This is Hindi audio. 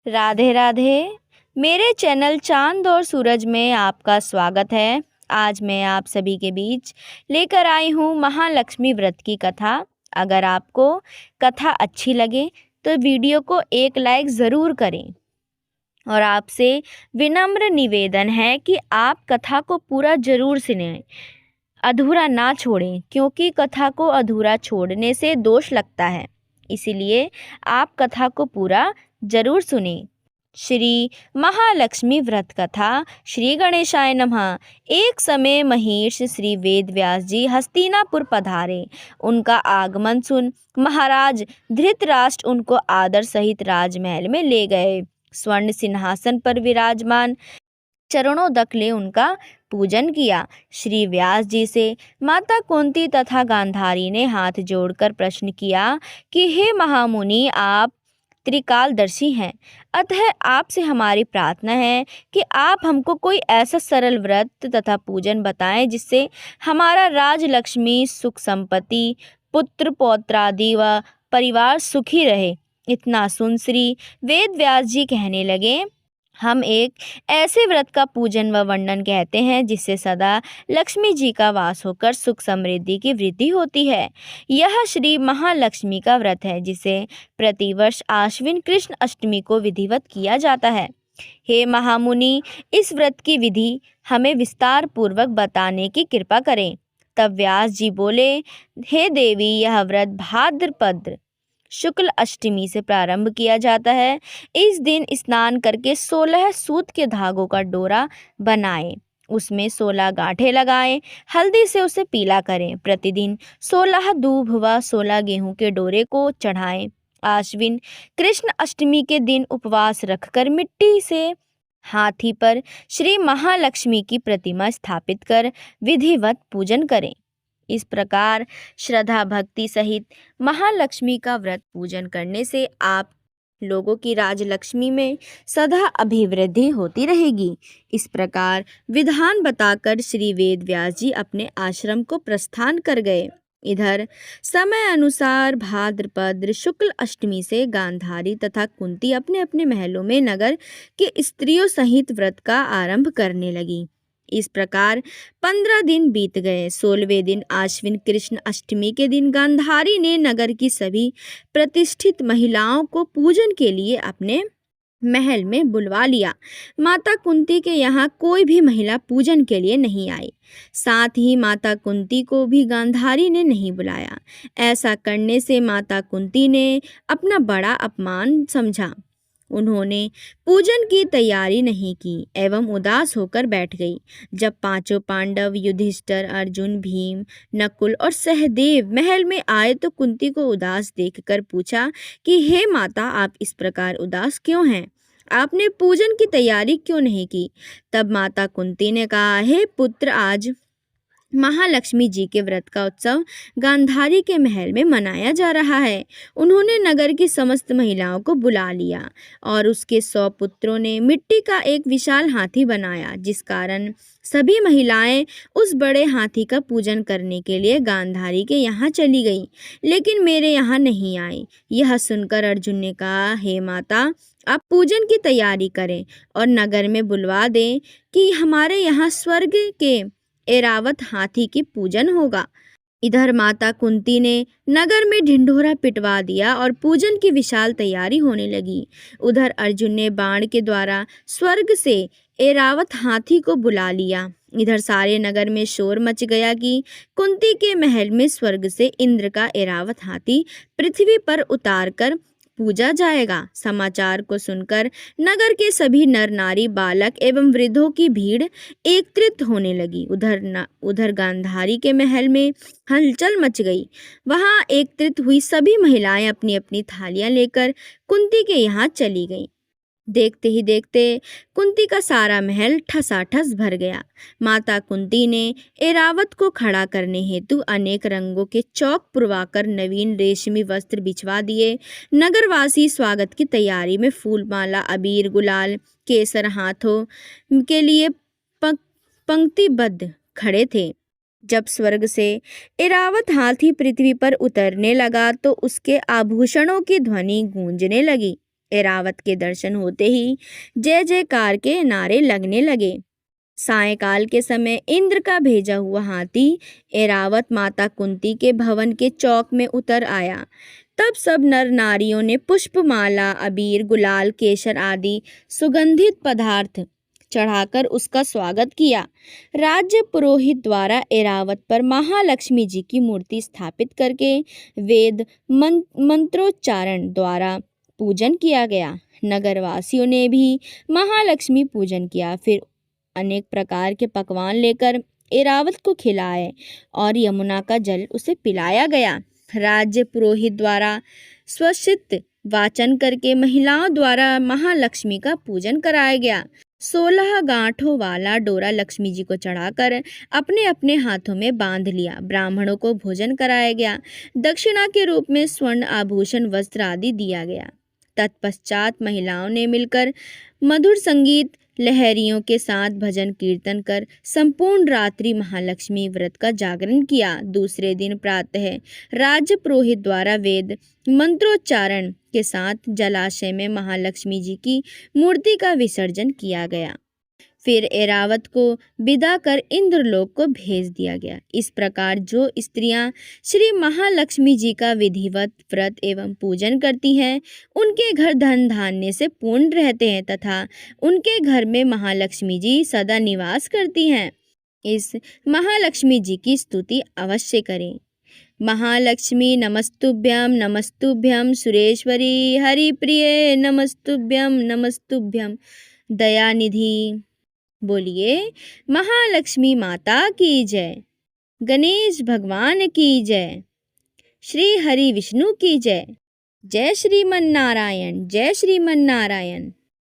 राधे राधे। मेरे चैनल चांद और सूरज में आपका स्वागत है। आज मैं आप सभी के बीच लेकर आई हूँ महालक्ष्मी व्रत की कथा। अगर आपको कथा अच्छी लगे तो वीडियो को एक लाइक ज़रूर करें और आपसे विनम्र निवेदन है कि आप कथा को पूरा ज़रूर सुनें, अधूरा ना छोड़ें, क्योंकि कथा को अधूरा छोड़ने से दोष लगता है। इसीलिए आप कथा को पूरा जरूर सुनें। श्री महालक्ष्मी व्रत कथा। श्री गणेशाय नमः। एक समय महर्षि श्री वेद व्यास जी हस्तिनापुर पधारे। उनका आगमन सुन महाराज धृतराष्ट्र उनको आदर सहित राजमहल में ले गए। स्वर्ण सिंहासन पर विराजमान चरणों तक ले उनका पूजन किया। श्री व्यास जी से माता कुंती तथा गांधारी ने हाथ जोड़कर प्रश्न किया कि हे महामुनि, आप त्रिकालदर्शी हैं, अतः आपसे हमारी प्रार्थना है कि आप हमको कोई ऐसा सरल व्रत तथा पूजन बताएं जिससे हमारा राज, लक्ष्मी, सुख, संपत्ति, पुत्र पौत्रादि व परिवार सुखी रहे। इतना सुन श्री वेद व्यास जी कहने लगे, हम एक ऐसे व्रत का पूजन व वर्णन कहते हैं जिससे सदा लक्ष्मी जी का वास होकर सुख समृद्धि की वृद्धि होती है। यह श्री महालक्ष्मी का व्रत है जिसे प्रतिवर्ष आश्विन कृष्ण अष्टमी को विधिवत किया जाता है। हे महामुनि, इस व्रत की विधि हमें विस्तार पूर्वक बताने की कृपा करें। तब व्यास जी बोले, हे देवी, यह व्रत भाद्रपद शुक्ल अष्टमी से प्रारंभ किया जाता है। इस दिन स्नान करके 16 सूत के धागों का डोरा बनाएं, उसमें 16 गांठें लगाएं, हल्दी से उसे पीला करें। प्रतिदिन 16 दूब व 16 गेहूं के डोरे को चढ़ाएं। आश्विन कृष्ण अष्टमी के दिन उपवास रखकर मिट्टी से हाथी पर श्री महालक्ष्मी की प्रतिमा स्थापित कर विधिवत पूजन करें। इस प्रकार श्रद्धा भक्ति सहित महालक्ष्मी का व्रत पूजन करने से आप लोगों की राजलक्ष्मी में सदा अभिवृद्धि होती रहेगी। इस प्रकार विधान बताकर श्री वेद व्यास जी अपने आश्रम को प्रस्थान कर गए। इधर समय अनुसार भाद्रपद शुक्ल अष्टमी से गांधारी तथा कुंती अपने अपने महलों में नगर की स्त्रियों सहित व्रत का आरंभ करने लगी। इस प्रकार 15 दिन बीत गए। 16वें दिन आश्विन कृष्ण अष्टमी के दिन गांधारी ने नगर की सभी प्रतिष्ठित महिलाओं को पूजन के लिए अपने महल में बुलवा लिया। माता कुंती के यहाँ कोई भी महिला पूजन के लिए नहीं आई। साथ ही माता कुंती को भी गांधारी ने नहीं बुलाया। ऐसा करने से माता कुंती ने अपना बड़ा अपमान समझा। उन्होंने पूजन की तैयारी नहीं की एवं उदास होकर बैठ गई। जब पांचों पांडव युधिष्ठिर, अर्जुन, भीम, नकुल और सहदेव महल में आए तो कुंती को उदास देखकर पूछा कि हे माता, आप इस प्रकार उदास क्यों हैं? आपने पूजन की तैयारी क्यों नहीं की? तब माता कुंती ने कहा, हे पुत्र, आज महालक्ष्मी जी के व्रत का उत्सव गांधारी के महल में मनाया जा रहा है। उन्होंने नगर की समस्त महिलाओं को बुला लिया और उसके 100 पुत्रों ने मिट्टी का एक विशाल हाथी बनाया, जिस कारण सभी महिलाएं उस बड़े हाथी का पूजन करने के लिए गांधारी के यहाँ चली गई, लेकिन मेरे यहाँ नहीं आई। यह सुनकर अर्जुन ने कहा, हे माता, आप पूजन की तैयारी करें और नगर में बुलवा दें कि हमारे यहाँ स्वर्ग के ऐरावत हाथी की पूजन होगा। इधर माता कुंती ने नगर में ढिंढोरा पिटवा दिया और पूजन की विशाल तैयारी होने लगी। उधर अर्जुन ने बाण के द्वारा स्वर्ग से ऐरावत हाथी को बुला लिया। इधर सारे नगर में शोर मच गया कि कुंती के महल में स्वर्ग से इंद्र का ऐरावत हाथी पृथ्वी पर उतारकर पूजा जाएगा। समाचार को सुनकर नगर के सभी नर नारी, बालक एवं वृद्धों की भीड़ एकत्रित होने लगी। उधर गांधारी के महल में हलचल मच गई। वहां एकत्रित हुई सभी महिलाएं अपनी अपनी थालियां लेकर कुंती के यहाँ चली गईं। देखते ही देखते कुंती का सारा महल ठसाठस भर गया। माता कुंती ने ऐरावत को खड़ा करने हेतु अनेक रंगों के चौक पुरवाकर नवीन रेशमी वस्त्र बिछवा दिए। नगरवासी स्वागत की तैयारी में फूलमाला, अबीर, गुलाल, केसर हाथों के लिए पंक्तिबद्ध खड़े थे। जब स्वर्ग से ऐरावत हाथी पृथ्वी पर उतरने लगा तो उसके आभूषणों की ध्वनि गूंजने लगी। एरावत के दर्शन होते ही जय जयकार के नारे लगने लगे। सायंकाल के समय इंद्र का भेजा हुआ हाथी एरावत माता कुंती के भवन के चौक में उतर आया। तब सब नर नारियों ने पुष्पमाला, अबीर, गुलाल, केसर आदि सुगंधित पदार्थ चढ़ाकर उसका स्वागत किया। राज्य पुरोहित द्वारा एरावत पर महालक्ष्मी जी की मूर्ति स्थापित करके वेद मंत्रोच्चारण द्वारा पूजन किया गया। नगरवासियों ने भी महालक्ष्मी पूजन किया। फिर अनेक प्रकार के पकवान लेकर एरावत को खिलाए और यमुना का जल उसे पिलाया गया। राज्य पुरोहित द्वारा स्वस्तिक वाचन करके महिलाओं द्वारा महालक्ष्मी का पूजन कराया गया। 16 गांठों वाला डोरा लक्ष्मी जी को चढ़ाकर अपने अपने हाथों में बांध लिया। ब्राह्मणों को भोजन कराया गया। दक्षिणा के रूप में स्वर्ण आभूषण, वस्त्र आदि दिया गया। तत्पश्चात महिलाओं ने मिलकर मधुर संगीत, लहरियों के साथ भजन कीर्तन कर संपूर्ण रात्रि महालक्ष्मी व्रत का जागरण किया। दूसरे दिन प्रातः राज्य पुरोहित द्वारा वेद मंत्रोच्चारण के साथ जलाशय में महालक्ष्मी जी की मूर्ति का विसर्जन किया गया। फिर एरावत को विदा कर इंद्रलोक को भेज दिया गया। इस प्रकार जो स्त्रियां श्री महालक्ष्मी जी का विधिवत व्रत एवं पूजन करती हैं, उनके घर धन धान्य से पूर्ण रहते हैं तथा उनके घर में महालक्ष्मी जी सदा निवास करती हैं। इस महालक्ष्मी जी की स्तुति अवश्य करें। महालक्ष्मी नमस्तुभ्यं नमस्तुभ्यं, सुरेश्वरी हरिप्रिये नमस्तुभ्यं नमस्तुभ्यं, दयानिधि। बोलिए महालक्ष्मी माता की जय, गणेश भगवान की जय, श्री हरि विष्णु की जय। जय श्रीमन नारायण, जय श्रीमन नारायण।